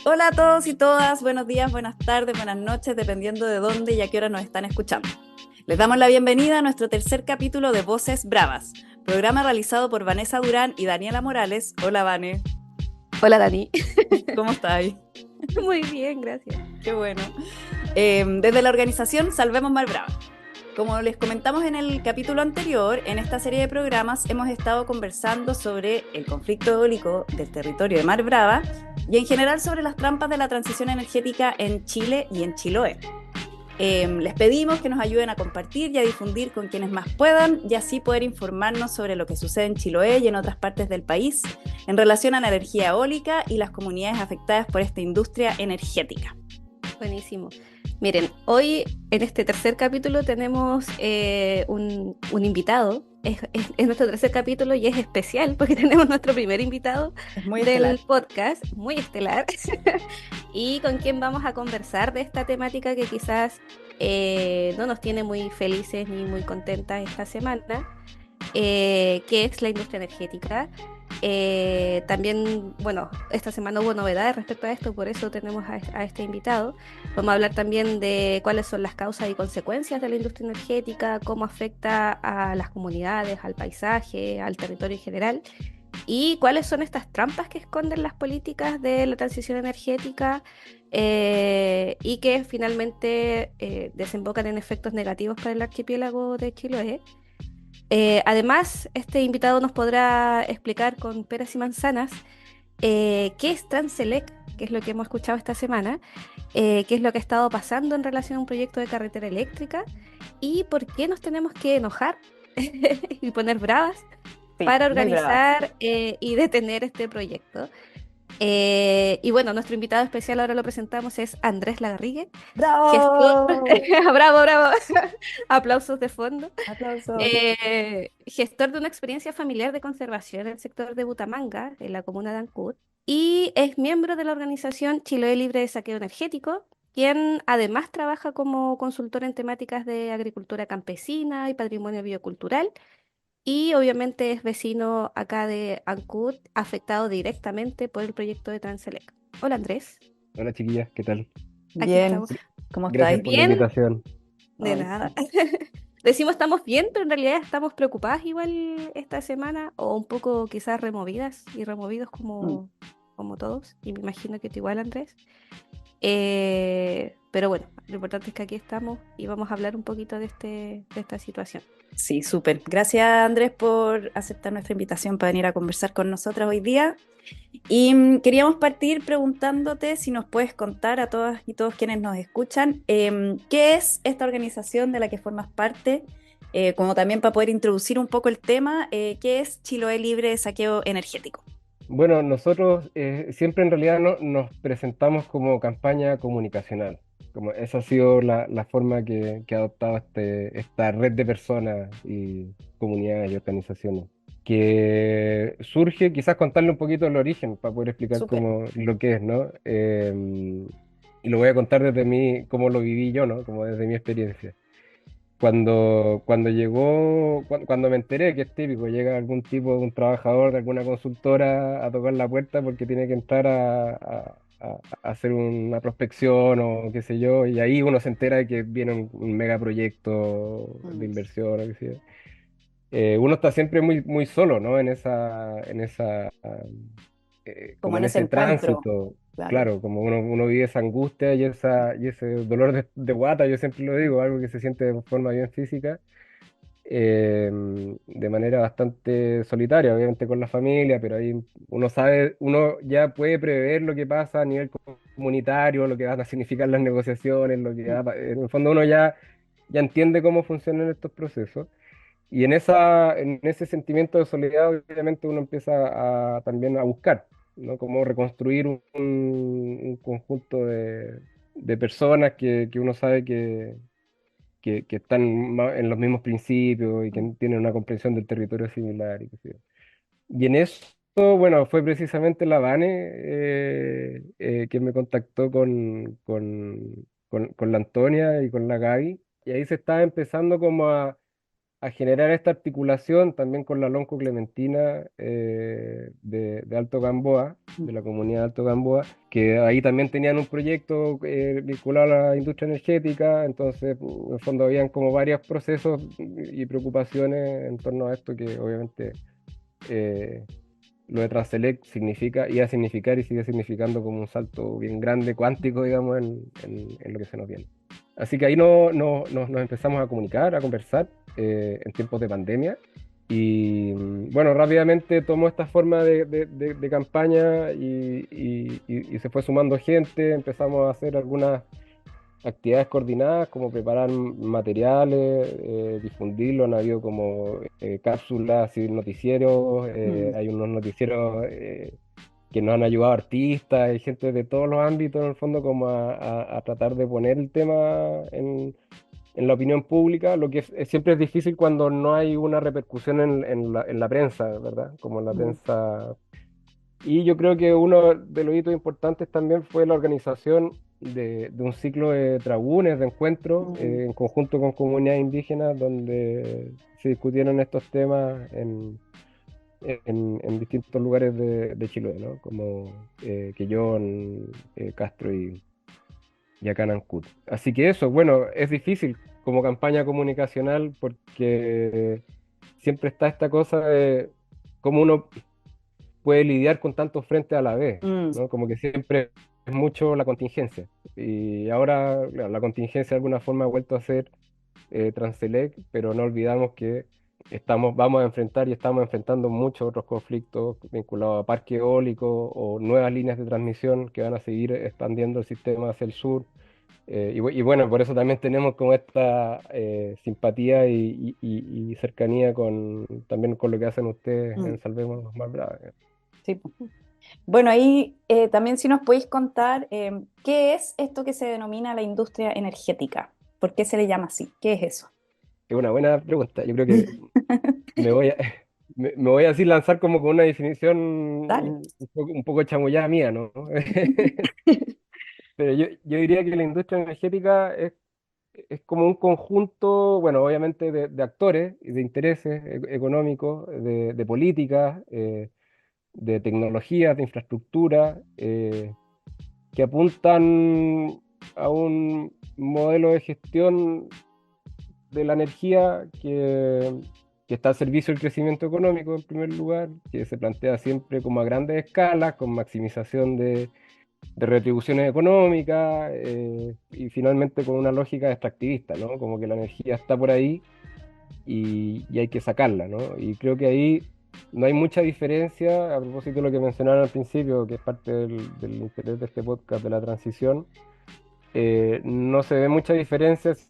Hola a todos y todas, buenos días, buenas tardes, buenas noches, dependiendo de dónde y a qué hora nos están escuchando. Les damos la bienvenida a nuestro tercer capítulo de Voces Bravas, programa realizado por Vanessa Durán y Daniela Morales. Hola, Vane, Hola Dani. ¿cómo estáis? Muy bien, gracias. Qué bueno. Desde la organización Salvemos Mar Brava. Como les comentamos en el capítulo anterior, en esta serie de programas hemos estado conversando sobre el conflicto eólico del territorio de Mar Brava y en general sobre las trampas de la transición energética en Chile y en Chiloé. Les pedimos que nos ayuden a compartir y a difundir con quienes más puedan y así poder informarnos sobre lo que sucede en Chiloé y en otras partes del país en relación a la energía eólica y las comunidades afectadas por esta industria energética. Buenísimo. Miren, hoy en este tercer capítulo tenemos un invitado. Es nuestro tercer capítulo y es especial porque tenemos nuestro primer invitado Es muy estelar. del podcast, muy estelar, y con quien vamos a conversar de esta temática que quizás no nos tiene muy felices ni muy contentas esta semana, que es la industria energética. También, bueno, esta semana hubo novedades respecto a esto, por eso tenemos a este invitado. Vamos a hablar también de cuáles son las causas y consecuencias de la industria energética, cómo afecta a las comunidades, al paisaje, al territorio en general, y cuáles son estas trampas que esconden las políticas de la transición energética, y que finalmente desembocan en efectos negativos para el archipiélago de Chiloé. Además, este invitado nos podrá explicar con peras y manzanas qué es Transelec, que es lo que hemos escuchado esta semana, qué es lo que ha estado pasando en relación a un proyecto de carretera eléctrica y por qué nos tenemos que enojar y poner bravas Sí, para muy bravas. organizar y detener este proyecto. Y bueno, nuestro invitado especial ahora lo presentamos, es Andrés Lagarrigue, gestor. ¡Bravo! Bravo, bravo. Aplausos de fondo. Aplausos. Gestor de una experiencia familiar de conservación en el sector de Butamanga, en la comuna de Ancud, y es miembro de la organización Chiloé Libre de Saqueo Energético, quien además trabaja como consultor en temáticas de agricultura campesina y patrimonio biocultural, y obviamente es vecino acá de Ancud, afectado directamente por el proyecto de Transelec. Hola Andrés, Hola chiquillas, ¿qué tal? aquí Bien, estamos. ¿cómo Gracias estáis? por la Bien, invitación. de Ay, nada. sí. Decimos estamos bien, pero en realidad estamos preocupadas igual esta semana, o un poco quizás removidas y removidos Mm. como todos, y me imagino que tú igual, Andrés. Pero bueno, lo importante es que aquí estamos y vamos a hablar un poquito de esta situación. Sí, súper. Gracias, Andrés, por aceptar nuestra invitación para venir a conversar con nosotras hoy día. Y queríamos partir preguntándote si nos puedes contar a todas y todos quienes nos escuchan, qué es esta organización de la que formas parte, como también para poder introducir un poco el tema, qué es Chiloé Libre de Saqueo Energético. Bueno, nosotros siempre en realidad nos presentamos como campaña comunicacional. Como esa ha sido la forma que ha adoptado esta red de personas y comunidades y organizaciones. Que surge, quizás contarle un poquito el origen para poder explicar Súper. cómo lo que es, ¿no? Y lo voy a contar desde mí, cómo lo viví yo, ¿no? Como desde mi experiencia. Cuando me enteré que es típico, llega algún tipo, un trabajador de alguna consultora a tocar la puerta porque tiene que entrar a hacer una prospección o qué sé yo, y ahí uno se entera de que viene un megaproyecto de Mm. inversión o qué sé yo. Uno está siempre muy, muy solo, ¿no? Como Como en en ese ese encuentro, tránsito, claro. claro, como uno vive esa angustia y ese dolor de guata, yo siempre lo digo, algo que se siente de forma bien física, de manera bastante solitaria, obviamente con la familia, pero ahí uno sabe, uno ya puede prever lo que pasa a nivel comunitario, lo que van a significar las negociaciones, Mm. en el fondo uno ya entiende cómo funcionan estos procesos. Y en ese sentimiento de soledad, obviamente uno empieza también a buscar, ¿no? Cómo reconstruir un conjunto de personas que uno sabe que están en los mismos principios y que Mm. tienen una comprensión del territorio similar. Y, qué sé yo. Y en eso, bueno, fue precisamente la Vane que me contactó con la Antonia y con la Gaby. Y ahí se estaba empezando como a generar esta articulación también con la Lonco Clementina de Alto Gamboa, de la comunidad de Alto Gamboa, que ahí también tenían un proyecto vinculado a la industria energética, entonces en el fondo habían como varios procesos y preocupaciones en torno a esto que obviamente eh, lo de Transelec significa, iba a significar y sigue significando como un salto bien grande, cuántico, digamos, en lo que se nos viene. Así que ahí nos empezamos a comunicar, a conversar en tiempos de pandemia. Y bueno, rápidamente tomó esta forma de campaña y se fue sumando gente, empezamos a hacer algunas actividades coordinadas como preparar materiales, difundirlo, han habido como cápsulas y noticieros, Mm. hay unos noticieros que nos han ayudado artistas y gente de todos los ámbitos en el fondo como a tratar de poner el tema en la opinión pública, lo que siempre es difícil cuando no hay una repercusión en la prensa, ¿verdad? Como en la Mm. prensa. Y yo creo que uno de los hitos importantes también fue la organización de un ciclo de trabunes, de encuentros, Mm. en conjunto con comunidades indígenas, donde se discutieron estos temas en distintos lugares de Chiloé, ¿no? Como Quellón, Castro y acá en Ancud. Así que eso, bueno, es difícil como campaña comunicacional porque siempre está esta cosa de cómo uno puede lidiar con tantos frentes a la vez, Mm. ¿no? Como que siempre es mucho la contingencia. Y ahora, claro, la contingencia de alguna forma ha vuelto a ser Transelec, pero no olvidamos que vamos a enfrentar y estamos enfrentando muchos otros conflictos vinculados a parque eólico o nuevas líneas de transmisión que van a seguir expandiendo el sistema hacia el sur. Y bueno, por eso también tenemos como esta simpatía y cercanía también con lo que hacen ustedes Mm. en Salvemos Mar Brava. Sí, po. Bueno, ahí también si nos podéis contar qué es esto que se denomina la industria energética. ¿Por qué se le llama así? ¿Qué es eso? Es una buena pregunta. Yo creo que me voy a, me voy a así lanzar como con una definición Dale. un poco chamullada mía, ¿no? Pero yo diría que la industria energética es como un conjunto, bueno, obviamente de actores y de intereses económicos, de políticas, de tecnologías, de infraestructura, que apuntan a un modelo de gestión de la energía que está al servicio del crecimiento económico en primer lugar, que se plantea siempre como a grandes escalas, con maximización de retribuciones económicas y finalmente con una lógica extractivista, ¿no? Como que la energía está por ahí y hay que sacarla, ¿no? Y creo que ahí no hay mucha diferencia, a propósito de lo que mencionaron al principio, que es parte del interés de este podcast de la transición. No se ve mucha diferencia si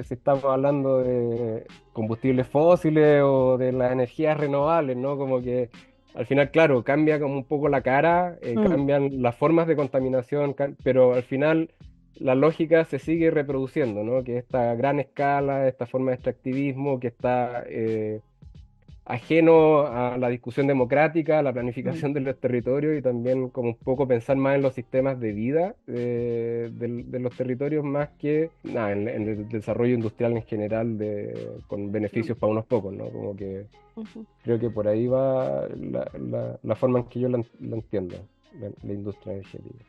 estamos hablando de combustibles fósiles o de las energías renovables, ¿no? Como que al final, claro, cambia como un poco la cara, Mm. cambian las formas de contaminación, pero al final la lógica se sigue reproduciendo, ¿no? Que esta gran escala, esta forma de extractivismo que está ajeno a la discusión democrática, a la Mm. planificación de los territorios y también como un poco pensar más en los sistemas de vida de los territorios más que nada, en el desarrollo industrial en general con Mm. beneficios para unos pocos, ¿no? Como que Ujú. creo que por ahí va la forma en que yo la entiendo, la industria energética.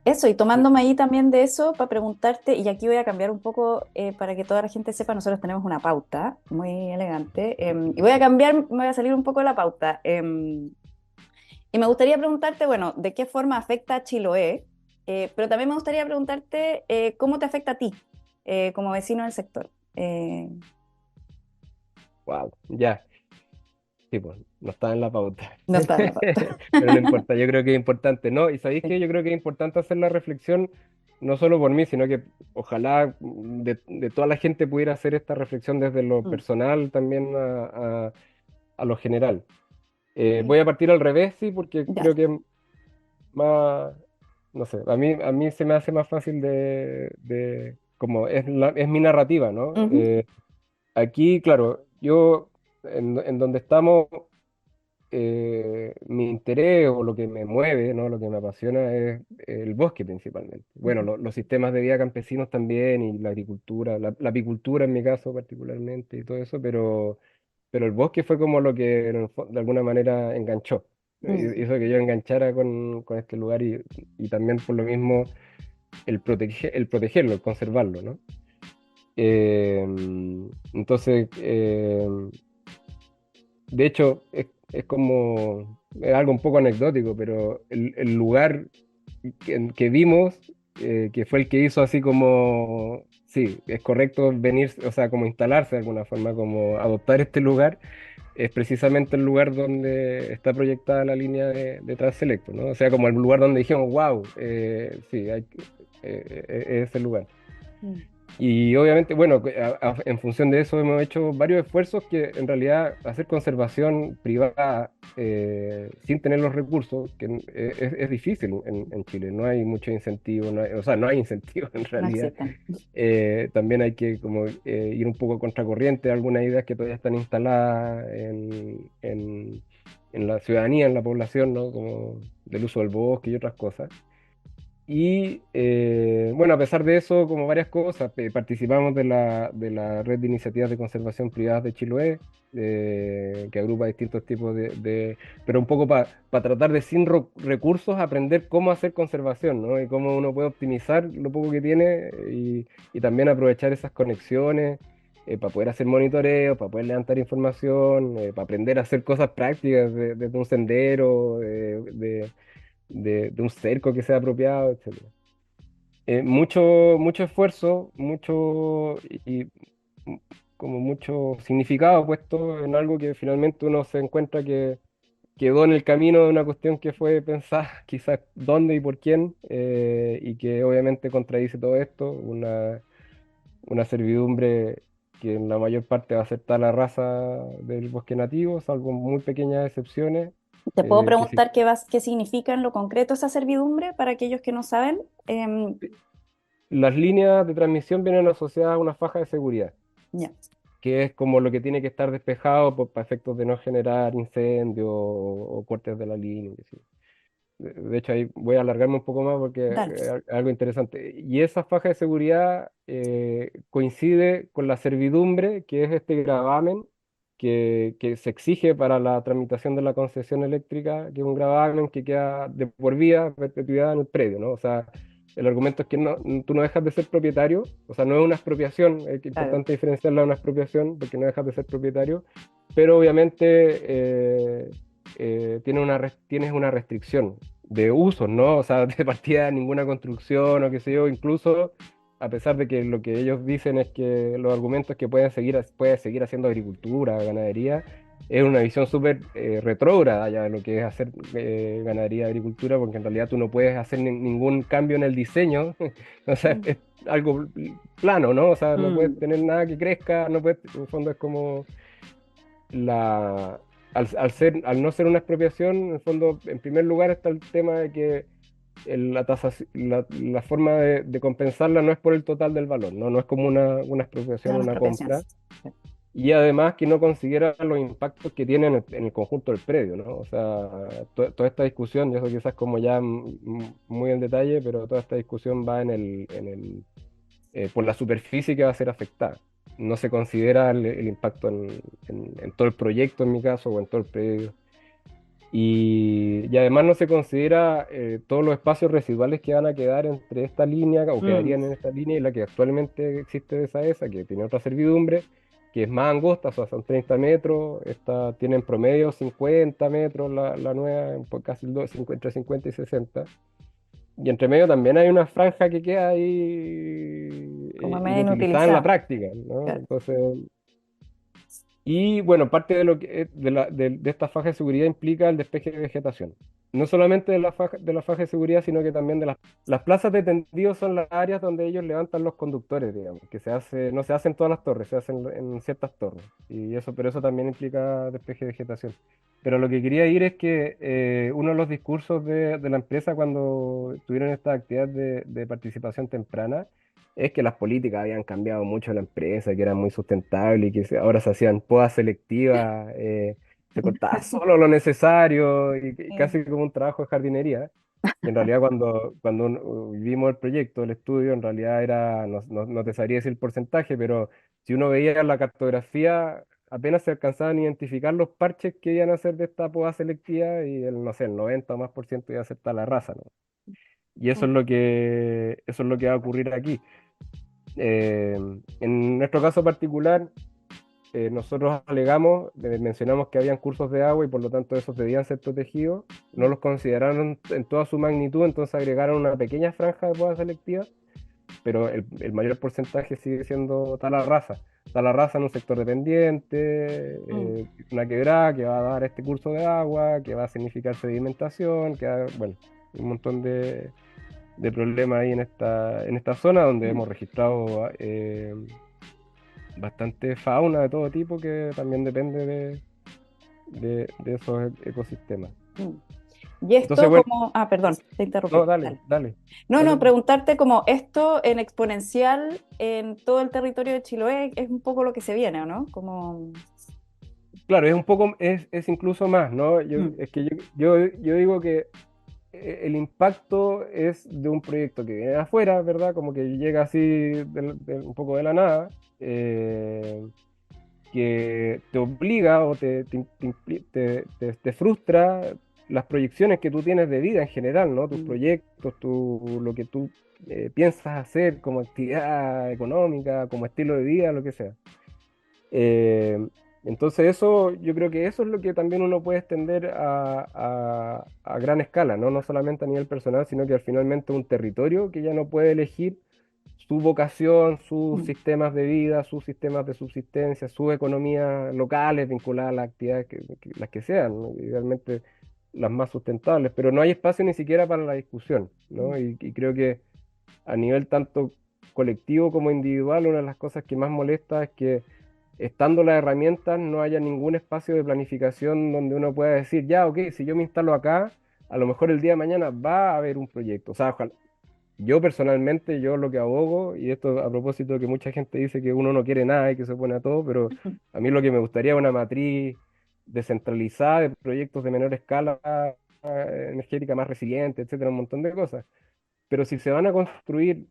Eso, y tomándome ahí también de eso para preguntarte, y aquí voy a cambiar un poco para que toda la gente sepa, nosotros tenemos una pauta muy elegante, y voy a cambiar, me voy a salir un poco de la pauta. Y me gustaría preguntarte, bueno, ¿de qué forma afecta a Chiloé? Pero también me gustaría preguntarte cómo te afecta a ti como vecino del sector. Wow, ya, sí, pues, no está en la pauta. No está en la pauta. Pero no importa, yo creo que es importante, ¿no? Y sabéis Sí. que yo creo que es importante hacer la reflexión, no solo por mí, sino que ojalá de toda la gente pudiera hacer esta reflexión desde lo Mm. personal también a lo general. Sí. Voy a partir al revés, sí, porque Ya. creo que más, no sé, a mí se me hace más fácil como es mi narrativa, ¿no? Ujú. Aquí, claro, yo en donde estamos mi interés o lo que me mueve, ¿no? Lo que me apasiona es el bosque principalmente. Bueno, Ujú. los sistemas de vida campesinos también y la agricultura, la apicultura en mi caso particularmente y todo eso, pero el bosque fue como lo que de alguna manera enganchó. Mm. Hizo que yo enganchara con este lugar y también por lo mismo el protegerlo, el conservarlo, ¿no? Eh, entonces, de hecho, es como, es algo un poco anecdótico, pero el lugar que vimos, que fue el que hizo así como, sí, es correcto venir, o sea, como instalarse de alguna forma, como adoptar este lugar, es precisamente el lugar donde está proyectada la línea de Transelecto, ¿no? O sea, como el lugar donde dijimos, wow, sí, es el lugar. Mm. Y obviamente, bueno, en función de eso hemos hecho varios esfuerzos que en realidad hacer conservación privada sin tener los recursos, que es difícil en Chile, no hay mucho incentivo, o sea, no hay incentivo en No realidad. existen. También hay que como ir un poco contracorriente a algunas ideas que todavía están instaladas en la ciudadanía, en la población, ¿no? Como del uso del bosque y otras cosas. Y bueno, a pesar de eso, como varias cosas, participamos de la red de iniciativas de conservación privadas de Chiloé, que agrupa distintos tipos pero un poco para tratar de sin recursos aprender cómo hacer conservación, ¿no? Y cómo uno puede optimizar lo poco que tiene y también aprovechar esas conexiones para poder hacer monitoreo, para poder levantar información, para aprender a hacer cosas prácticas desde un sendero, de un cerco que sea apropiado, etcétera. Mucho esfuerzo, y m- como mucho significado puesto en algo que finalmente uno se encuentra que quedó en el camino de una cuestión que fue pensada quizás dónde y por quién, y que obviamente contradice todo esto, una servidumbre que en la mayor parte va a ser tal la raza del bosque nativo, salvo muy pequeñas excepciones, ¿Te puedo que sí. preguntar qué significa en lo concreto esa servidumbre para aquellos que no saben? Las líneas de transmisión vienen asociadas a una faja de seguridad, Ya. que es como lo que tiene que estar despejado para efectos de no generar incendios o cortes de la línea. Qué sé yo. De hecho, ahí voy a alargarme un poco más porque Dale. es algo interesante. Y esa faja de seguridad coincide con la servidumbre, que es este gravamen que se exige para la tramitación de la concesión eléctrica, que es un gravamen que queda de por vida, perpetuidad en el predio, ¿no? O sea, el argumento es que tú no dejas de ser propietario, o sea, no es una expropiación, es Claro. importante diferenciarla de una expropiación porque no dejas de ser propietario, pero obviamente tienes una restricción de uso, ¿no? O sea, de partida ninguna construcción o qué sé yo, incluso a pesar de que lo que ellos dicen es que los argumentos que puede seguir haciendo agricultura, ganadería, es una visión súper retrógrada ya de lo que es hacer ganadería, agricultura, porque en realidad tú no puedes hacer ningún cambio en el diseño, o sea, Mm. es algo plano, ¿no? O sea, no puedes Mm. tener nada que crezca, no puedes, en el fondo es como la, al no ser una expropiación, en el fondo, en primer lugar está el tema de que la forma de compensarla no es por el total del valor, ¿no? No es como una Es expropiación, una una expropiación. compra. Y además que no considera los impactos que tiene en el conjunto del predio, ¿no? O sea, toda esta discusión, y eso quizás como ya muy en detalle, pero toda esta discusión va por la superficie que va a ser afectada. No se considera el impacto en todo el proyecto, en mi caso, o en todo el predio. Y además no se considera todos los espacios residuales que van a quedar entre esta línea o Mm. quedarían en esta línea y la que actualmente existe de esa, que tiene otra servidumbre, que es más angosta, o sea, son 30 metros, esta tiene en promedio 50 metros la nueva, casi entre 50 y 60. Y entre medio también hay una franja que queda ahí Como medio inutilizada en la inutilizada. práctica, ¿no? Claro. Entonces, y bueno, parte de lo que de esta faja de seguridad implica el despeje de vegetación. No solamente de la faja de seguridad, sino que también las plazas de tendido son las áreas donde ellos levantan los conductores, digamos, que no se hacen en todas las torres, se hacen en ciertas torres. Pero eso también implica despeje de vegetación. Pero lo que quería ir es que uno de los discursos de la empresa cuando tuvieron esta actividad de participación temprana es que las políticas habían cambiado mucho en la empresa, que eran muy sustentables y que ahora se hacían podas selectivas se cortaba solo lo necesario y Sí. casi como un trabajo de jardinería. Y en realidad vimos el proyecto, el estudio, en realidad era, no te sabría decir el porcentaje, pero si uno veía la cartografía, apenas se alcanzaban a identificar los parches que iban a hacer de esta poda selectiva y el, no sé, el 90 o más por ciento iba a ser la raza, ¿no? Y eso es lo que va a ocurrir aquí. En nuestro caso particular, nosotros alegamos, mencionamos que habían cursos de agua y por lo tanto esos debían ser protegidos, no los consideraron en toda su magnitud, entonces agregaron una pequeña franja de poda selectiva, pero el mayor porcentaje sigue siendo tala rasa. Tala rasa en un sector dependiente, Mm. una quebrada que va a dar este curso de agua, que va a significar sedimentación, bueno, un montón de problemas ahí en esta zona donde Mm. hemos registrado bastante fauna de todo tipo que también depende de esos ecosistemas. Mm. Y Entonces, esto bueno, como, perdón, te interrumpí. no, dale, Dale. dale, No, dale no, tú. preguntarte como esto en exponencial en todo el territorio de Chiloé es un poco lo que se viene, ¿o no? Como... Claro, es un poco, es incluso más, ¿no? Mm. Es que yo digo que el impacto es de un proyecto que viene de afuera, ¿verdad? Como que llega así un poco de la nada, que te obliga o te frustra las proyecciones que tú tienes de vida en general, ¿no? Tus Mm. proyectos, lo que tú piensas hacer como actividad económica, como estilo de vida, lo que sea. Eh, entonces eso, yo creo que eso es lo que también uno puede extender a gran escala, ¿no? No solamente a nivel personal, sino que al finalmente un territorio que ya no puede elegir su vocación, sus Mm. sistemas de vida, sus sistemas de subsistencia, sus economías locales vinculadas a las actividades las que sean, ¿no? Idealmente las más sustentables, pero no hay espacio ni siquiera para la discusión, Mm. ¿no? Y creo que a nivel tanto colectivo como individual, una de las cosas que más molesta es que estando las herramientas no haya ningún espacio de planificación donde uno pueda decir, ya, ok, si yo me instalo acá, a lo mejor el día de mañana va a haber un proyecto. O sea, ojalá, yo personalmente, yo lo que abogo, y esto a propósito de que mucha gente dice que uno no quiere nada y que se opone a todo, pero a mí lo que me gustaría es una matriz descentralizada de proyectos de menor escala, energética más resiliente, etcétera, un montón de cosas. Pero si se van a construir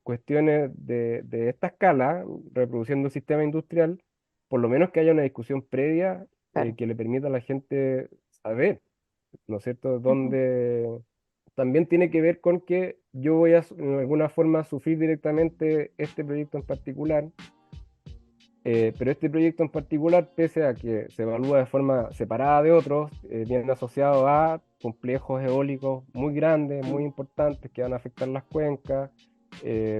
cuestiones de esta escala, reproduciendo el sistema industrial, por lo menos que haya una discusión previa Claro. que le permita a la gente saber, ¿no es cierto?, Ujú. dónde también tiene que ver con que yo voy a, en alguna forma, sufrir directamente este proyecto en particular, pero este proyecto en particular, pese a que se evalúa de forma separada de otros, viene asociado a complejos eólicos muy grandes, Mm. muy importantes, que van a afectar las cuencas,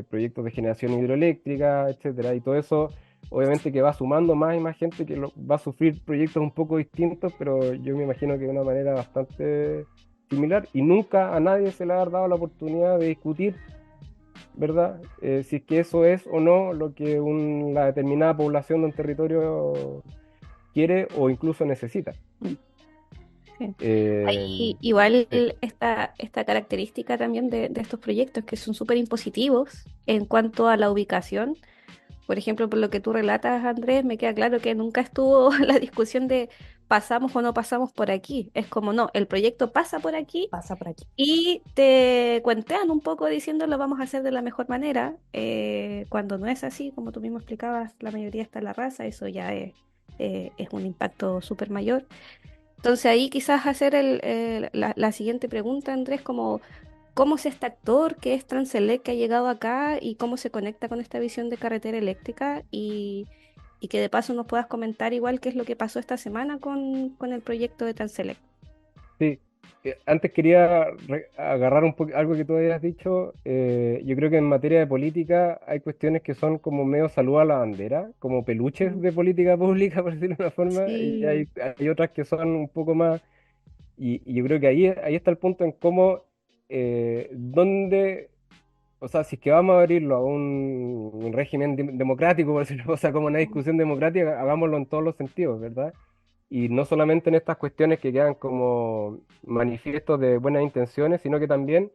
proyectos de generación hidroeléctrica, etcétera. Y todo eso, obviamente, que va sumando más y más gente que va a sufrir proyectos un poco distintos, pero yo me imagino que de una manera bastante similar. Y nunca a nadie se le ha dado la oportunidad de discutir, ¿verdad? Si es que eso es o no lo que la determinada población de un territorio quiere o incluso necesita. Mm. Sí. Eh, Hay igual sí, esta característica también de estos proyectos que son súper impositivos en cuanto a la ubicación. Por ejemplo, por lo que tú relatas, Andrés, me queda claro que nunca estuvo la discusión de pasamos o no pasamos por aquí. Es como, no, el proyecto pasa por aquí Pasa por aquí. y te cuentean un poco diciendo lo vamos a hacer de la mejor manera. Cuando no es así, como tú mismo explicabas, la mayoría está en la raza, eso ya es un impacto súper mayor. Entonces ahí quizás hacer la siguiente pregunta, Andrés, como cómo es este actor que es Transelec que ha llegado acá y cómo se conecta con esta visión de carretera eléctrica y que de paso nos puedas comentar igual qué es lo que pasó esta semana con el proyecto de Transelec. sí. Antes quería agarrar un poco algo que tú habías dicho. Yo creo que en materia de política hay cuestiones que son como medio salud a la bandera, como peluches Mm. de política pública, por decirlo de una forma, y Sí. hay otras que son un poco más. Y yo creo que ahí está el punto en cómo, dónde, o sea, si es que vamos a abrirlo a un régimen democrático, por decirlo, o sea, como una discusión democrática, hagámoslo en todos los sentidos, ¿verdad? Y no solamente en estas cuestiones que quedan como manifiestos de buenas intenciones, sino que también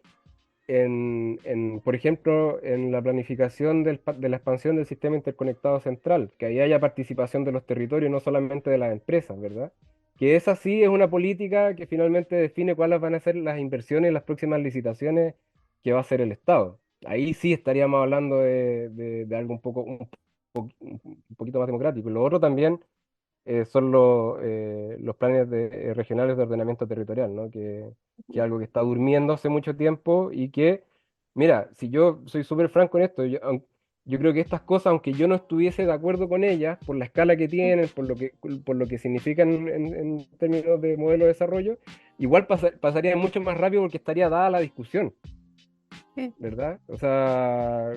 por ejemplo, en la planificación de la expansión del sistema interconectado central, que ahí haya participación de los territorios, no solamente de las empresas, ¿verdad? que esa sí es una política que finalmente define cuáles van a ser las inversiones y las próximas licitaciones que va a hacer el Estado. Ahí sí estaríamos hablando de algo un poquito más democrático. Y lo otro también son los planes regionales de ordenamiento territorial, ¿no? Que es algo que está durmiendo hace mucho tiempo y que, mira, si yo soy súper franco en esto, yo creo que estas cosas, aunque yo no estuviese de acuerdo con ellas, por la escala que tienen, por lo que significan en términos de modelo de desarrollo, igual pasaría mucho más rápido porque estaría dada la discusión. Sí. ¿Verdad? O sea,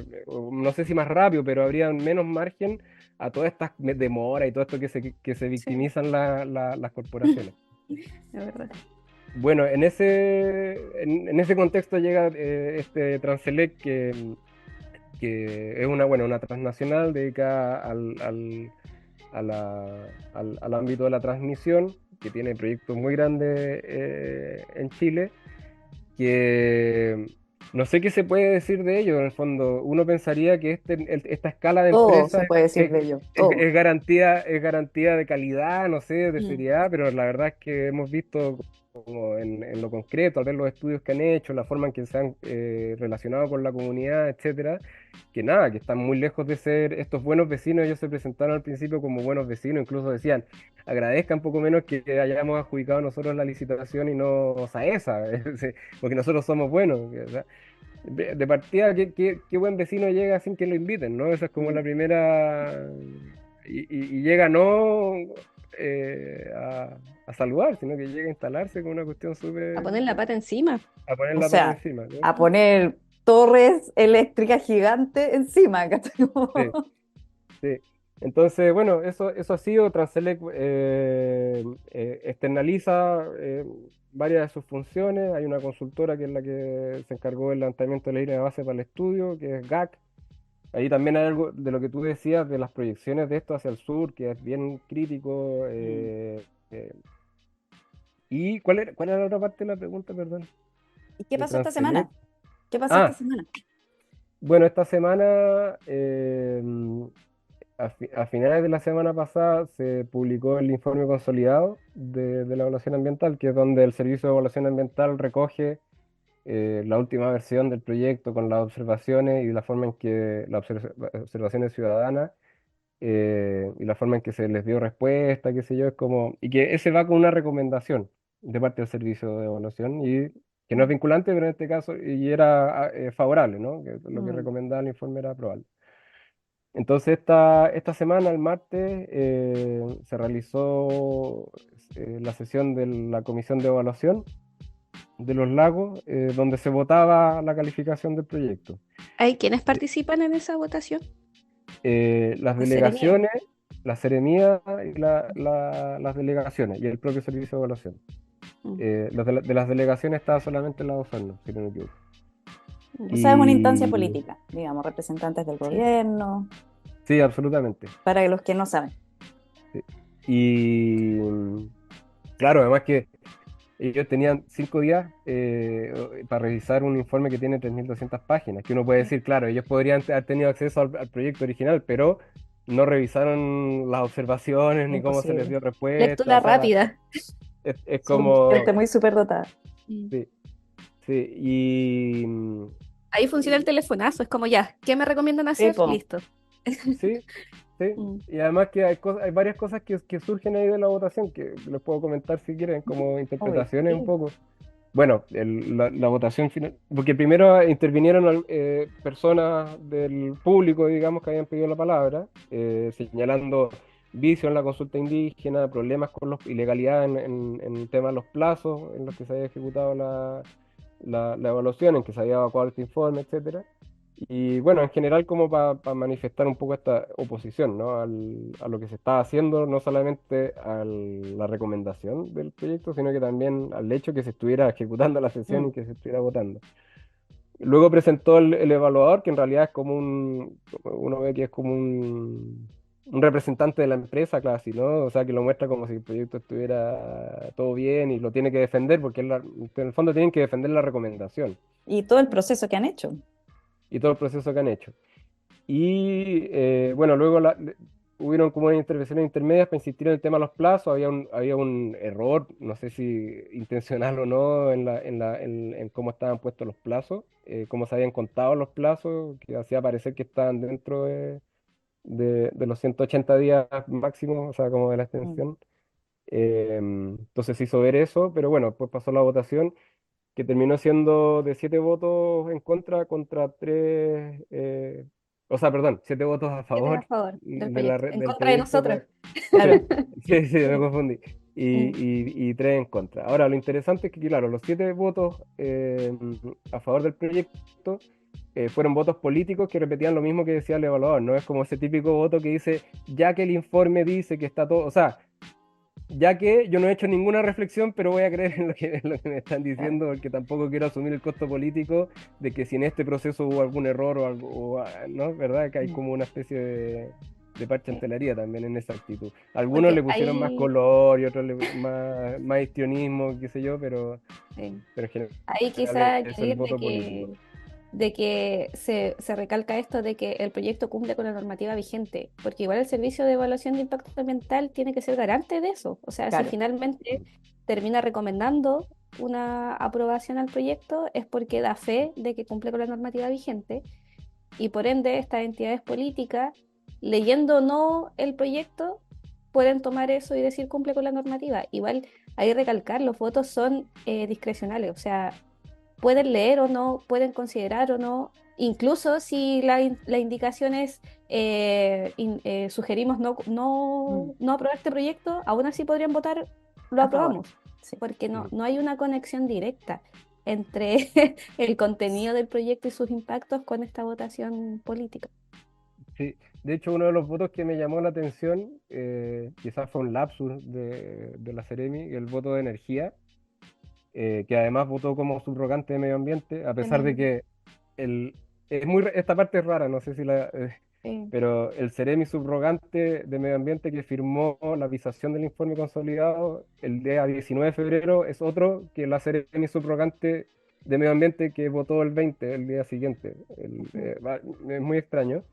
no sé si más rápido, pero habría menos margen a todas estas demoras y todo esto que se Sí, victimizan las corporaciones. es verdad. Bueno, en ese contexto llega este Transelec que es una transnacional dedicada al ámbito de la transmisión, que tiene proyectos muy grandes en Chile que no sé qué se puede decir de ello. En el fondo, uno pensaría que esta escala de Todo empresas se puede decir es, de ello, es- todo. es garantía de calidad, no sé, de Mm. seriedad, pero la verdad es que hemos visto como en lo concreto, al ver los estudios que han hecho, la forma en que se han relacionado con la comunidad, etcétera, que nada, que están muy lejos de ser estos buenos vecinos. Ellos se presentaron al principio como buenos vecinos, incluso decían, agradezcan poco menos que hayamos adjudicado nosotros la licitación y no Saesa, porque nosotros somos buenos. O sea, de partida, qué buen vecino llega sin que lo inviten, ¿no? Esa es como Mm. la primera. Y llega no a saludar, sino que llega a instalarse con una cuestión A súper. poner la pata encima. A poner O la pata sea, encima, ¿no? a poner torres eléctricas gigantes encima, ¿cachai? Sí, sí. Entonces, bueno, eso ha sido. Transelec externaliza varias de sus funciones. Hay una consultora que es la que se encargó del lanzamiento de la línea de base para el estudio, que es GAC. Ahí también hay algo de lo que tú decías de las proyecciones de esto hacia el sur, que es bien crítico. Mm. Eh, ¿Y cuál era la otra parte de la pregunta, perdón? ¿Y qué De pasó esta Transelec. semana? ¿Qué pasó esta Ah, semana? bueno, esta semana, a finales de la semana pasada, se publicó el informe consolidado de la evaluación ambiental, que es donde el Servicio de Evaluación Ambiental recoge la última versión del proyecto con las observaciones y la forma en que las observaciones ciudadanas y la forma en que se les dio respuesta, qué sé yo, es como, y que ese va con una recomendación de parte del servicio de evaluación y que no es vinculante, pero en este caso, y era favorable, ¿no? Que lo que Mm. recomendaba el informe era aprobable. Entonces, esta semana, el martes, se realizó la sesión de la comisión de evaluación de los lagos, donde se votaba la calificación del proyecto. ¿Hay quienes participan en esa votación? Las La Seremía. delegaciones, la seremía y las delegaciones y el propio servicio de evaluación. Mm, De las delegaciones estaba solamente la Osorno, si no me equivoco. O sea, es una instancia Y política, digamos, representantes del sí. gobierno, sí, absolutamente. para los que no saben. Sí. Y claro, además que ellos tenían 5 días para revisar un informe que tiene 3.200 páginas, que uno puede decir, claro, ellos podrían haber tenido acceso al proyecto original, pero no revisaron las observaciones ni cómo se les Imposible. dio respuesta. Lectura O sea, rápida. es Son como. gente muy superdotada. Mm. Sí, sí, y Ahí funciona el telefonazo, es como ya, ¿qué me recomiendan Sí, hacer? po. Listo. sí, sí. Mm, Y además que hay varias cosas que surgen ahí de la votación que les puedo comentar si quieren, como Obvio. interpretaciones un Sí. poco. Bueno, la votación final, porque primero intervinieron personas del público, digamos, que habían pedido la palabra, señalando vicios en la consulta indígena, problemas con ilegalidad en el tema de los plazos en los que se había ejecutado la evaluación, en que se había evacuado este informe, etcétera. Y bueno, en general como para manifestar un poco esta oposición, ¿no? A lo que se está haciendo, no solamente a la recomendación del proyecto, sino que también al hecho que se estuviera ejecutando la sesión Mm. y que se estuviera votando. Luego presentó el evaluador, que en realidad es como uno ve que es como un representante de la empresa casi, ¿no? O sea, que lo muestra como si el proyecto estuviera todo bien y lo tiene que defender, porque en el fondo tienen que defender la recomendación Y todo el proceso que han hecho. y todo el proceso que han hecho. Y bueno, luego hubieron como unas intervenciones intermedias para insistir en el tema de los plazos. Había un error, no sé si intencional o no, en cómo estaban puestos los plazos, cómo se habían contado los plazos, que hacía parecer que estaban dentro de los 180 días máximos, o sea, como de la Mm. extensión. Entonces se hizo ver eso, pero bueno, pues pasó la votación que terminó siendo de 7 votos en contra 3, o sea, perdón, 7 votos a 7 a favor favor del en del contra de proyecto. nosotros. Sí, Claro. sí, sí, me confundí. Mm, Y 3 en contra. Ahora, lo interesante es que, claro, los 7 votos a favor del proyecto fueron votos políticos que repetían lo mismo que decía el evaluador. No es como ese típico voto que dice, ya que el informe dice que está todo, o sea, ya que yo no he hecho ninguna reflexión, pero voy a creer en lo que me están claro. diciendo, porque tampoco quiero asumir el costo político de que si en este proceso hubo algún error o algo, ¿no? ¿Verdad? Que hay Mm. como una especie de parche en Sí. telaría también en esa actitud. Algunos Porque le pusieron más ahí, color y otros más histrionismo, qué sé yo, sí, pero en ahí general quizá es el añadir voto político. de que se recalca esto de que el proyecto cumple con la normativa vigente, porque igual el servicio de evaluación de impacto ambiental tiene que ser garante de eso. O sea, si Claro. finalmente termina recomendando una aprobación al proyecto, es porque da fe de que cumple con la normativa vigente y por ende estas entidades políticas, leyendo o no el proyecto, pueden tomar eso y decir cumple con la normativa. Igual hay que recalcar, los votos son discrecionales, o sea, pueden leer o no, pueden considerar o no, incluso si la indicación es sugerimos Mm. no aprobar este proyecto, aún así podrían votar lo A favor. aprobamos, Sí. porque Mm. no hay una conexión directa entre el contenido del proyecto y sus impactos con esta votación política. Sí, de hecho uno de los votos que me llamó la atención, quizás fue un lapsus de la Seremi, el voto de energía, que además votó como subrogante de medio ambiente, a pesar de Tremendo. que el, esta parte es rara, no sé si pero el Ceremi subrogante de medio ambiente que firmó la visación del informe consolidado el día 19 de febrero es otro que la Ceremi subrogante de medio ambiente que votó el 20, el día siguiente. Ujú. Es muy extraño.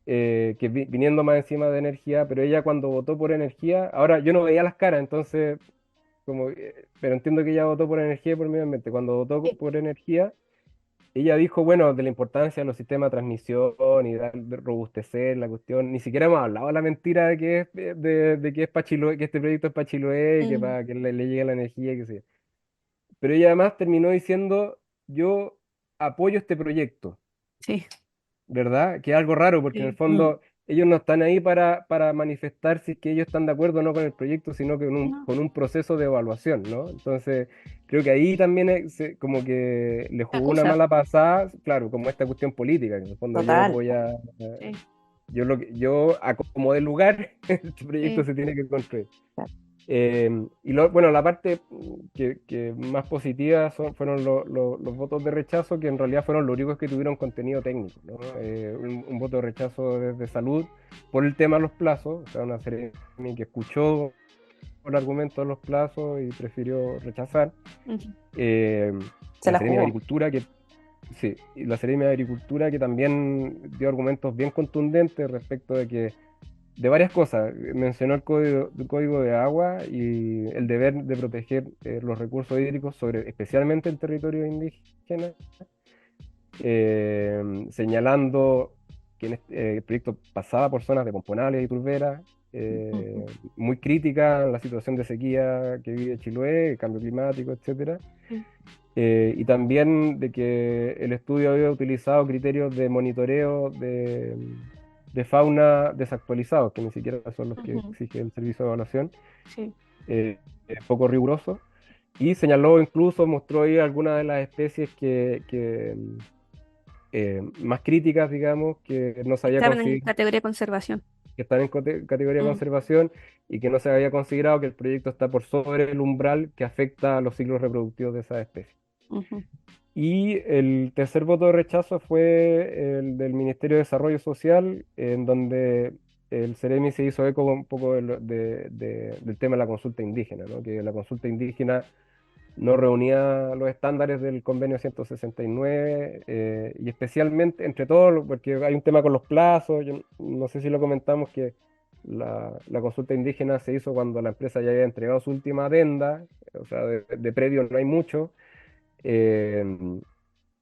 Que viniendo más encima de energía, pero ella cuando votó por energía, ahora yo no veía las caras, entonces pero entiendo que ella votó por energía y por medio ambiente. Cuando votó Sí. por energía, ella dijo, bueno, de la importancia de los sistemas de transmisión y de robustecer la cuestión. Ni siquiera hemos hablado de la mentira de que de que es para Chiloé, que este proyecto es para Chiloé y que Mm, para que le llegue la energía, que sé. Pero ella además terminó diciendo, yo apoyo este proyecto. sí. ¿Verdad? Que es algo raro porque en el Sí. Mm. fondo ellos no están ahí para manifestar si es que ellos están de acuerdo o no con el proyecto, sino que No, con un proceso de evaluación, ¿no? Entonces, creo que ahí también como que le jugó una acusa. mala pasada, claro, como esta cuestión política, que en el fondo yo Total. voy a, Sí, yo acomodé el lugar, este proyecto sí. se tiene que construir. Bueno, la parte que más positiva fueron los votos de rechazo, que en realidad fueron los únicos que tuvieron contenido técnico, ¿no? Un voto de rechazo desde salud por el tema de los plazos, o sea, una serie que escuchó el argumento de los plazos y prefirió rechazar. Ujú. Eh, Se la la Seremi de jugó. Agricultura, sí, y la Seremi de Agricultura que también dio argumentos bien contundentes respecto de que de varias cosas. Mencionó el código de agua y el deber de proteger los recursos hídricos, especialmente en territorios indígenas, señalando que el proyecto pasaba por zonas de Pomponales y Turberas, Ujú. muy crítica en la situación de sequía que vive Chiloé, el cambio climático, etcétera. Sí. Y también de que el estudio había utilizado criterios de monitoreo de fauna desactualizados, que ni siquiera son los que Ujú. exige el servicio de evaluación, Sí. poco riguroso. Y señaló incluso, mostró ahí algunas de las especies más críticas, digamos, que no se había Estaban en considerado, categoría de conservación. que están en categoría de Mm, conservación y que no se había considerado que el proyecto está por sobre el umbral que afecta a los ciclos reproductivos de esas especies. ujú. Y el tercer voto de rechazo fue el del Ministerio de Desarrollo Social, en donde el Ceremi se hizo eco un poco del tema de la consulta indígena, ¿no? Que la consulta indígena no reunía los estándares del convenio 169, y especialmente, entre todos, porque hay un tema con los plazos, yo no sé si lo comentamos, que la consulta indígena se hizo cuando la empresa ya había entregado su última adenda, o sea, de predio no hay mucho, eh,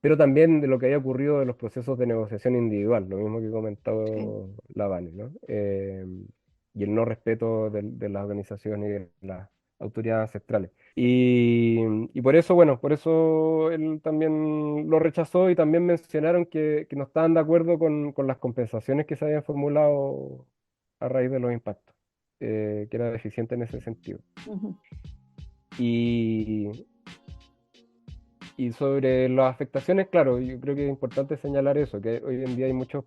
pero también de lo que había ocurrido de los procesos de negociación individual, lo mismo que Sí. comentado la Vane, ¿no? Y el no respeto de las organizaciones y de las autoridades ancestrales. Y por eso, bueno, por eso él también lo rechazó y también mencionaron que no estaban de acuerdo con las compensaciones que se habían formulado a raíz de los impactos, que era deficiente en ese sentido. Ujú. Y, y sobre las afectaciones, claro, yo creo que es importante señalar eso, que hoy en día hay muchos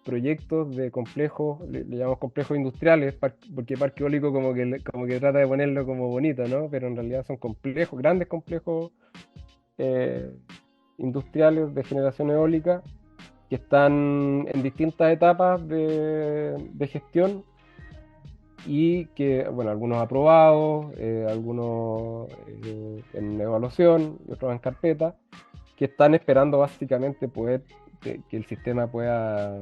proyectos de complejos, le llamamos complejos industriales, porque parque eólico como que trata de ponerlo como bonito, ¿no? Pero en realidad son complejos, grandes complejos eh, industriales de generación eólica que están en distintas etapas de gestión y que, bueno, algunos aprobados, algunos en evaluación y otros en carpeta, que están esperando básicamente poder que el sistema pueda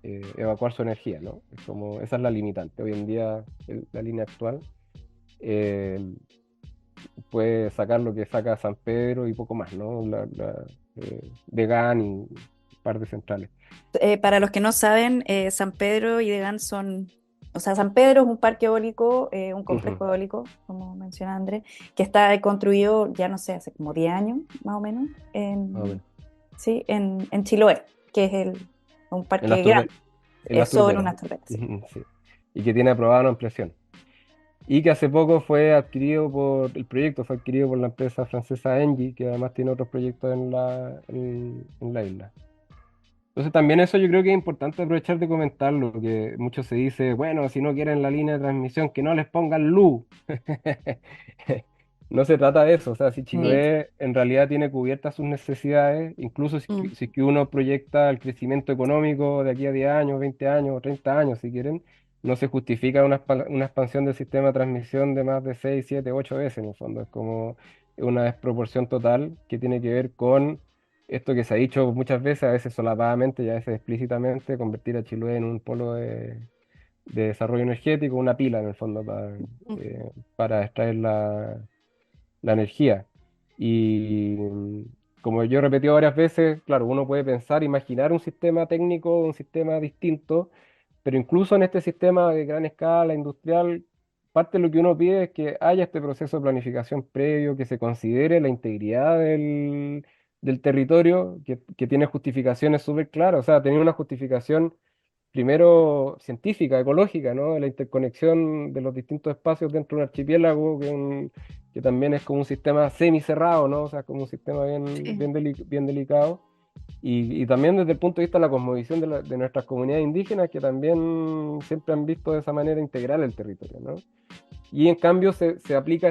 evacuar su energía, ¿no? Es como, esa es la limitante. Hoy en día la línea actual eh, puede sacar lo que saca San Pedro y poco más, ¿no? De GAN y un par de centrales. Para los que no saben, San Pedro y Degán son, o sea, San Pedro es un parque eólico, un Ujú, complejo eólico, como menciona Andrés, que está construido, ya no sé, hace como 10 años, más o menos, más o menos. sí, en Chiloé, que es un En las parque grande, turberas. En es las sobre turberas. unas torretas, sí. Ujú, sí. Y que tiene aprobada una ampliación. Y que hace poco fue adquirido el proyecto fue adquirido por la empresa francesa Engie, que además tiene otros proyectos en la isla. Entonces también eso yo creo que es importante aprovechar de comentarlo, que mucho se dice, bueno, si no quieren la línea de transmisión, que no les pongan luz. No se trata de eso, o sea, si Sí. Chiloé en realidad tiene cubiertas sus necesidades, incluso Mm. si es que uno proyecta el crecimiento económico de aquí a 10 años, 20 años o 30 años, si quieren, no se justifica una expansión del sistema de transmisión de más de 6 7 8 veces en el fondo. Es como una desproporción total que tiene que ver con esto que se ha dicho muchas veces, a veces solapadamente y a veces explícitamente, convertir a Chiloé en un polo de desarrollo energético, una pila en el fondo Mm. para extraer la energía. Y como yo he repetido varias veces, claro, uno puede pensar, imaginar un sistema técnico, un sistema distinto, pero incluso en este sistema de gran escala industrial, parte de lo que uno pide es que haya este proceso de planificación previo, que se considere la integridad del territorio, que tiene justificaciones súper claras, o sea, tener una justificación primero científica, ecológica, ¿no? De la interconexión de los distintos espacios dentro de un archipiélago, que también es como un sistema semicerrado, ¿no? O sea, como un sistema Sí. bien delicado. Y también desde el punto de vista de la cosmovisión de nuestras comunidades indígenas, que también siempre han visto de esa manera integral el territorio, ¿no? Y en cambio se aplica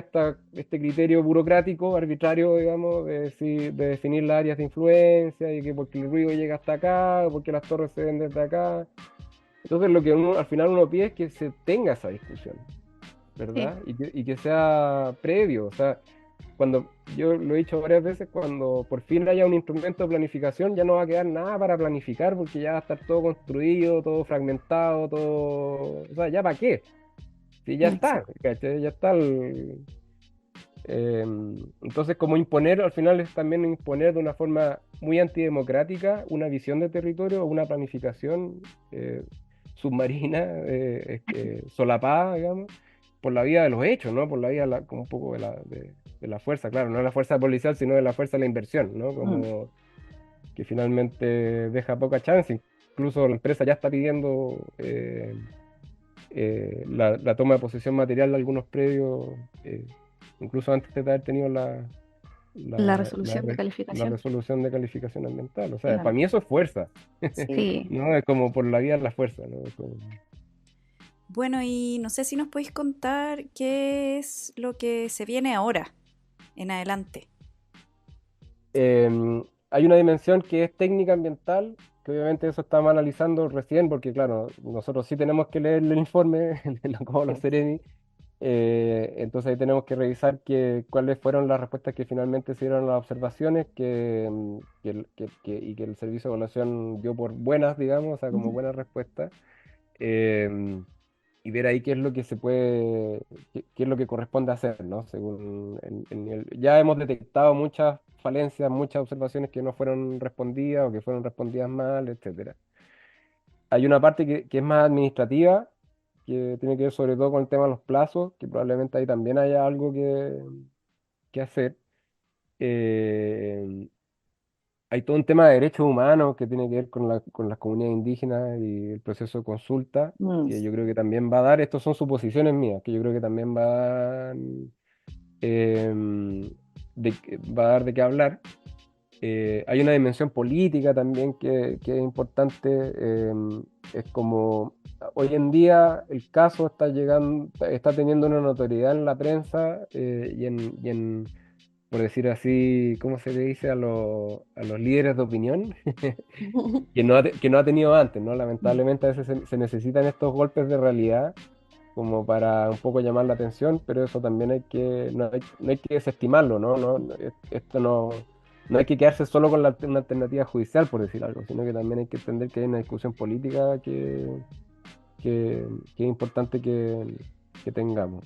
este criterio burocrático, arbitrario, digamos, de definir las áreas de influencia y que porque el ruido llega hasta acá, porque las torres se ven desde acá. Entonces lo que al final uno pide es que se tenga esa discusión, Sí. ¿verdad? Y que sea previo. O sea, cuando yo lo he dicho varias veces, cuando por fin haya un instrumento de planificación, ya no va a quedar nada para planificar porque ya va a estar todo construido, todo fragmentado, todo... O sea, ¿ya para qué? Sí, ya está, Exacto. ¿cachai? Ya está entonces, como imponer, al final es también imponer de una forma muy antidemocrática una visión de territorio, una planificación eh, submarina, solapada, digamos, por la vía de los hechos, ¿no? Por la vía como un poco de la fuerza, claro, no de la fuerza policial, sino de la fuerza de la inversión, ¿no? Mm. Como que finalmente deja poca chance. Incluso la empresa ya está pidiendo la toma de posesión material de algunos predios, eh, incluso antes de haber tenido La la, la resolución de re- la calificación. resolución de calificación ambiental. O sea, para Claro, mí eso es fuerza, sí. Sí. ¿no? Es como por la vía de la fuerza, ¿no? Bueno, y no sé si nos podéis contar qué es lo que se viene ahora, en adelante. Hay una dimensión que es técnica ambiental, que obviamente eso estamos analizando recién, porque claro, nosotros sí tenemos que leer el informe, como los Sí. Sereni. Entonces ahí tenemos que revisar cuáles fueron las respuestas que finalmente se dieron a las observaciones y que el servicio de evaluación dio por buenas, digamos, o sea, como Ujú. buenas respuestas. em, y ver ahí qué es lo que se puede, qué es lo que corresponde hacer, ¿no? Según ya hemos detectado muchas falencias, muchas observaciones que no fueron respondidas o que fueron respondidas mal, etcétera. Hay una parte que es más administrativa, que tiene que ver sobre todo con el tema de los plazos, que probablemente ahí también haya algo que hacer. Eh, Hay todo un tema de derechos humanos que tiene que ver con las comunidades indígenas y el proceso de consulta, Mm. que yo creo que también va a dar, estos son suposiciones mías, que yo creo que también em, va a dar de qué hablar. Hay una dimensión política también que es importante. Es como hoy en día el caso está llegando, está teniendo una notoriedad en la prensa por decir así, ¿cómo se le dice a los líderes de opinión? Que no ha tenido antes, ¿no? Lamentablemente a veces se necesitan estos golpes de realidad como para un poco llamar la atención, pero eso también no hay que desestimarlo, ¿no? Esto no hay que quedarse solo con una alternativa judicial, por decir algo, sino que también hay que entender que hay una discusión política que es importante que tengamos.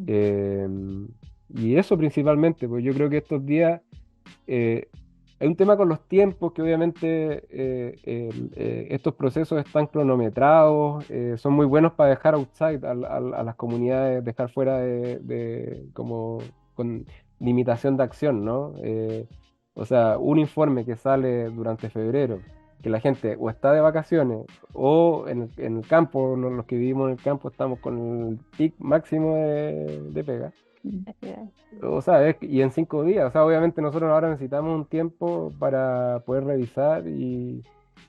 Eh, y eso principalmente, pues yo creo que estos días eh, hay un tema con los tiempos, que obviamente estos procesos están cronometrados, son muy buenos para dejar outside a las comunidades, dejar fuera como con limitación de acción, ¿no? O sea, un informe que sale durante febrero, que la gente o está de vacaciones o en el campo, ¿no? Los que vivimos en el campo estamos con el pic máximo de pega. O sea, y en 5 días, o sea, obviamente nosotros ahora necesitamos un tiempo para poder revisar y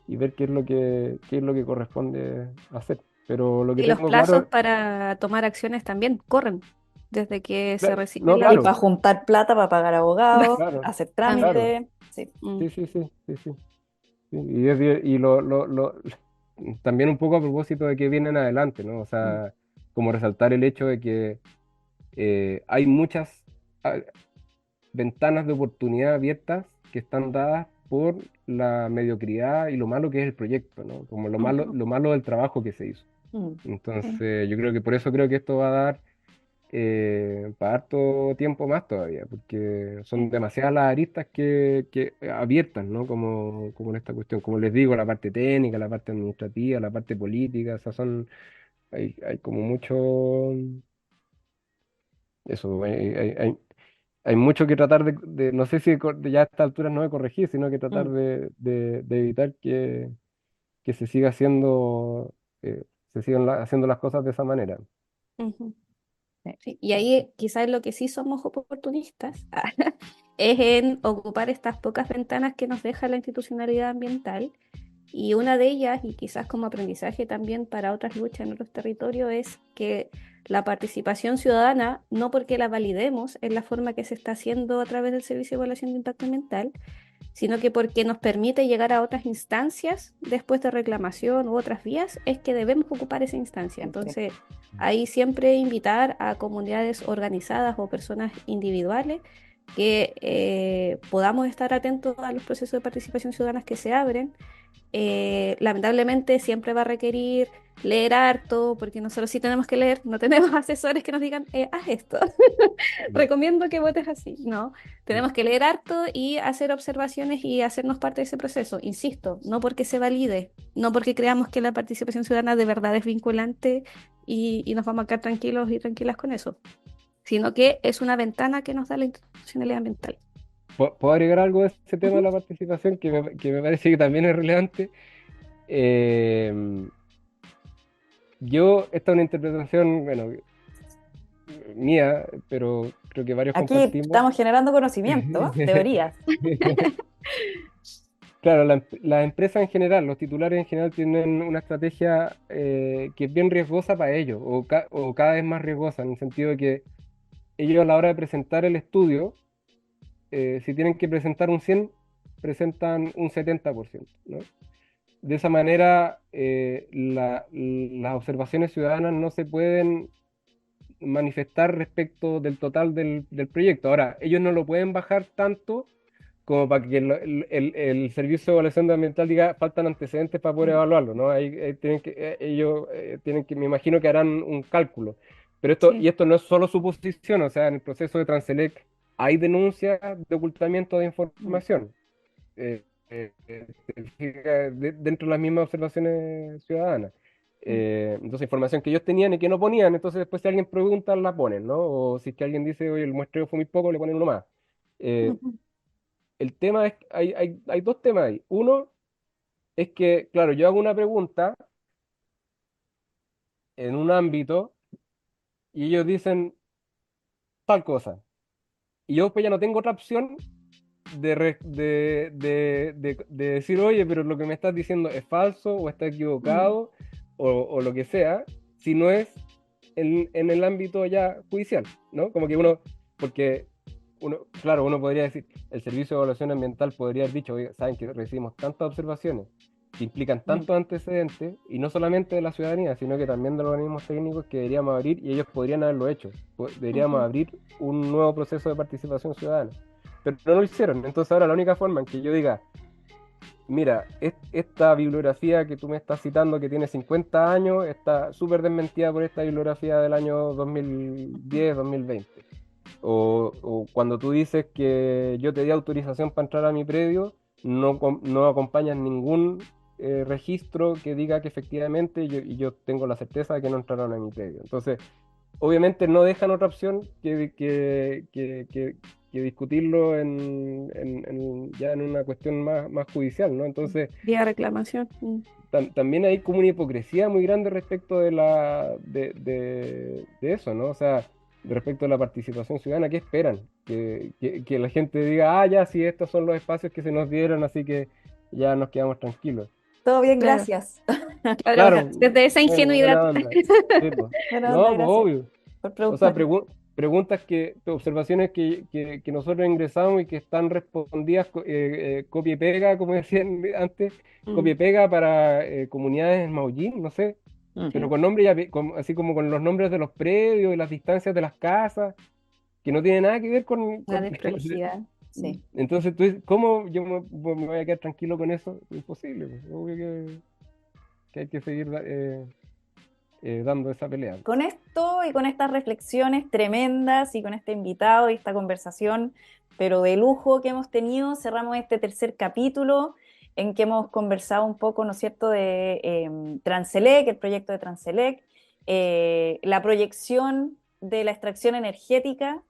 ver qué es lo que corresponde hacer. Pero lo que Y los tengo plazos claro, para tomar acciones también corren desde que se recibe no, la Y para claro, juntar plata, para pagar abogados, claro, hacer también. claro, trámites. Sí. Mm, sí, sí, sí, sí, sí. Sí, también un poco a propósito de que vienen adelante, ¿no? O mm, sea, como resaltar el hecho de que hay muchas ah, ventanas de oportunidad abiertas que están dadas por la mediocridad y lo malo que es el proyecto, ¿no? Como ujú, lo malo del trabajo que se hizo. Mm. sí. Entonces, yo creo que por eso creo que esto va a dar para harto tiempo más todavía, porque son demasiadas las aristas que abiertas, ¿no? Como en esta cuestión. Como les digo, la parte técnica, la parte administrativa, la parte política, o sea, hay como mucho, eso, hay mucho que tratar no sé si ya a estas alturas no de corregir, sino que tratar Mm. de evitar que se siga haciendo, se sigan haciendo las cosas de esa manera. Ujú. Sí. Sí, y ahí quizás lo que sí somos oportunistas es en ocupar estas pocas ventanas que nos deja la institucionalidad ambiental. Y una de ellas, y quizás como aprendizaje también para otras luchas en otros territorios, es que la participación ciudadana, no porque la validemos en la forma que se está haciendo a través del Servicio de Evaluación de Impacto Ambiental, sino que porque nos permite llegar a otras instancias después de reclamación u otras vías, es que debemos ocupar esa instancia. Sí. Entonces, ahí siempre invitar a comunidades organizadas o personas individuales que podamos estar atentos a los procesos de participación ciudadana que se abren. Lamentablemente siempre va a requerir leer harto, porque nosotros sí tenemos que leer, no tenemos asesores que nos digan, haz esto, Mm. recomiendo que votes así, no, Mm. tenemos que leer harto y hacer observaciones y hacernos parte de ese proceso, insisto, no porque se valide, no porque creamos que la participación ciudadana de verdad es vinculante y nos vamos a quedar tranquilos y tranquilas con eso, sino que es una ventana que nos da la institucionalidad ambiental. ¿Puedo agregar algo de ese tema de Ujú. la participación que me parece que también es relevante? Eh, esta es una interpretación, bueno, mía, pero creo que varios Aquí compartimos. estamos generando conocimiento, teorías. Claro, las empresas en general, los titulares en general tienen una estrategia que es bien riesgosa para ellos, o cada vez más riesgosa, en el sentido de que ellos a la hora de presentar el estudio, si tienen que presentar un 100, presentan un 70%, ¿no? De esa manera, las observaciones ciudadanas no se pueden manifestar respecto del total del proyecto. Ahora, ellos no lo pueden bajar tanto como para que el servicio de evaluación ambiental diga faltan antecedentes para poder evaluarlo, ¿no? Ahí tienen que, ellos tienen que, me imagino que harán un cálculo. Pero Sí. esto no es solo suposición, o sea, en el proceso de Transelec hay denuncias de ocultamiento de información. Se fija dentro de las mismas observaciones ciudadanas. Entonces, información que ellos tenían y que no ponían, entonces después si alguien pregunta, la ponen, ¿no? O si es que alguien dice, oye, el muestreo fue muy poco, le ponen uno más. Eh, Ujú. el tema es, hay dos temas ahí. Uno es que, claro, yo hago una pregunta en un ámbito y ellos dicen tal cosa. Y yo pues ya no tengo otra opción de decir, oye, pero lo que me estás diciendo es falso o está Mm. equivocado o lo que sea, si no es en el ámbito ya judicial, ¿no? Como que uno, porque uno, claro, uno podría decir, el Servicio de Evaluación Ambiental podría haber dicho, oye, saben que recibimos tantas observaciones que implican Mm, tantos antecedentes, y no solamente de la ciudadanía, sino que también de los organismos técnicos que deberíamos abrir, y ellos podrían haberlo hecho. Deberíamos Ujú. abrir un nuevo proceso de participación ciudadana. Pero no lo hicieron. Entonces ahora la única forma en que yo diga, mira, esta bibliografía que tú me estás citando que tiene 50 años está súper desmentida por esta bibliografía del año 2010, 2020. O cuando tú dices que yo te di autorización para entrar a mi predio, no acompañas ningún registro que diga que efectivamente y yo tengo la certeza de que no entraron a mi predio. Entonces, obviamente no dejan otra opción que discutirlo ya en una cuestión más judicial, ¿no? Entonces, Vía reclamación. Mm. también hay como una hipocresía muy grande respecto de eso, ¿no? O sea, de respecto a la participación ciudadana, ¿qué esperan? Que la gente diga, ah, ya, sí, estos son los espacios que se nos dieron, así que ya nos quedamos tranquilos. todo bien, Claro, gracias. claro, Claro, desde esa ingenuidad. buena onda. Sí, pues. Buena onda, No, pues gracias obvio. por O sea, preguntar. preguntas observaciones que nosotros ingresamos y que están respondidas copia y pega, como decían antes, copia Mm. y pega para comunidades en Maullín, no sé, Mm. pero Sí. con nombre así como con los nombres de los predios y las distancias de las casas, que no tiene nada que ver La desprolijidad. Mm. Sí. Entonces, tú dices, ¿cómo yo me voy a quedar tranquilo con eso? Imposible, pues. Obvio que hay que seguir dando esa pelea. Con esto y con estas reflexiones tremendas y con este invitado y esta conversación, pero de lujo que hemos tenido, cerramos este tercer capítulo en que hemos conversado un poco, ¿no es cierto?, de Transelec, el proyecto de Transelec, la proyección de la extracción energética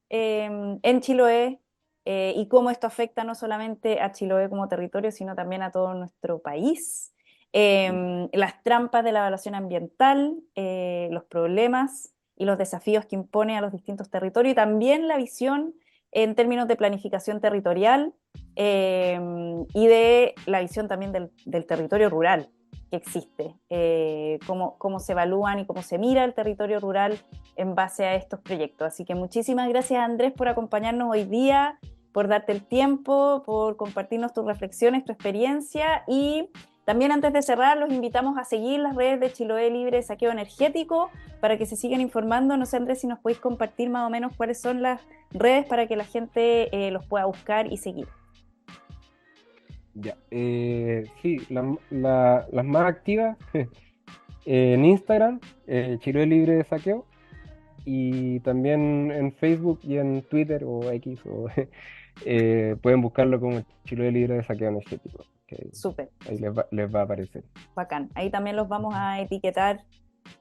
en Chiloé y cómo esto afecta no solamente a Chiloé como territorio, sino también a todo nuestro país, las trampas de la evaluación ambiental, los problemas y los desafíos que impone a los distintos territorios y también la visión en términos de planificación territorial eh, y de la visión también del territorio rural que existe, cómo se evalúan y cómo se mira el territorio rural en base a estos proyectos. Así que muchísimas gracias, Andrés, por acompañarnos hoy día, por darte el tiempo, por compartirnos tus reflexiones, tu experiencia y también antes de cerrar, los invitamos a seguir las redes de Chiloé Libre de Saqueo Energético para que se sigan informando. No sé, Andrés, si nos podéis compartir más o menos cuáles son las redes para que la gente los pueda buscar y seguir. Ya, sí, las más activas en Instagram, Chiloé Libre de Saqueo, y también en Facebook y en Twitter o X, pueden buscarlo como Chiloé Libre de Saqueo Energético, que Súper, ahí les va a aparecer. bacán. Ahí también los vamos a etiquetar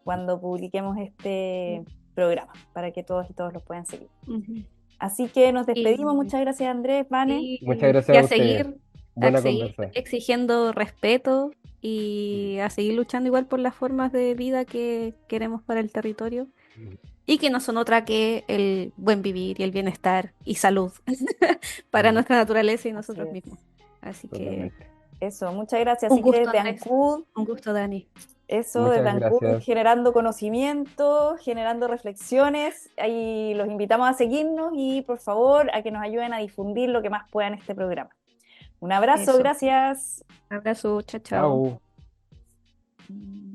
cuando publiquemos este programa para que todos y todos los puedan seguir. Ujú. Así que nos despedimos. Y, Muchas gracias, Andrés, Vane. Muchas y gracias a ustedes. a Buena seguir conversa. exigiendo respeto Mm, y a seguir luchando igual por las formas de vida que queremos para el territorio mm, y que no son otra que el buen vivir y el bienestar y salud para mm, nuestra naturaleza y Así nosotros es. mismos. Así que Totalmente. Eso, muchas gracias. un Así que gusto, desde Andrés. Ancud, Un gusto, Dani. eso, desde Muchas Ancud, gracias. generando conocimiento, generando reflexiones. Ahí los invitamos a seguirnos y por favor a que nos ayuden a difundir lo que más puedan este programa. Un abrazo, Eso. gracias. Abrazo, chao, chao. Chao.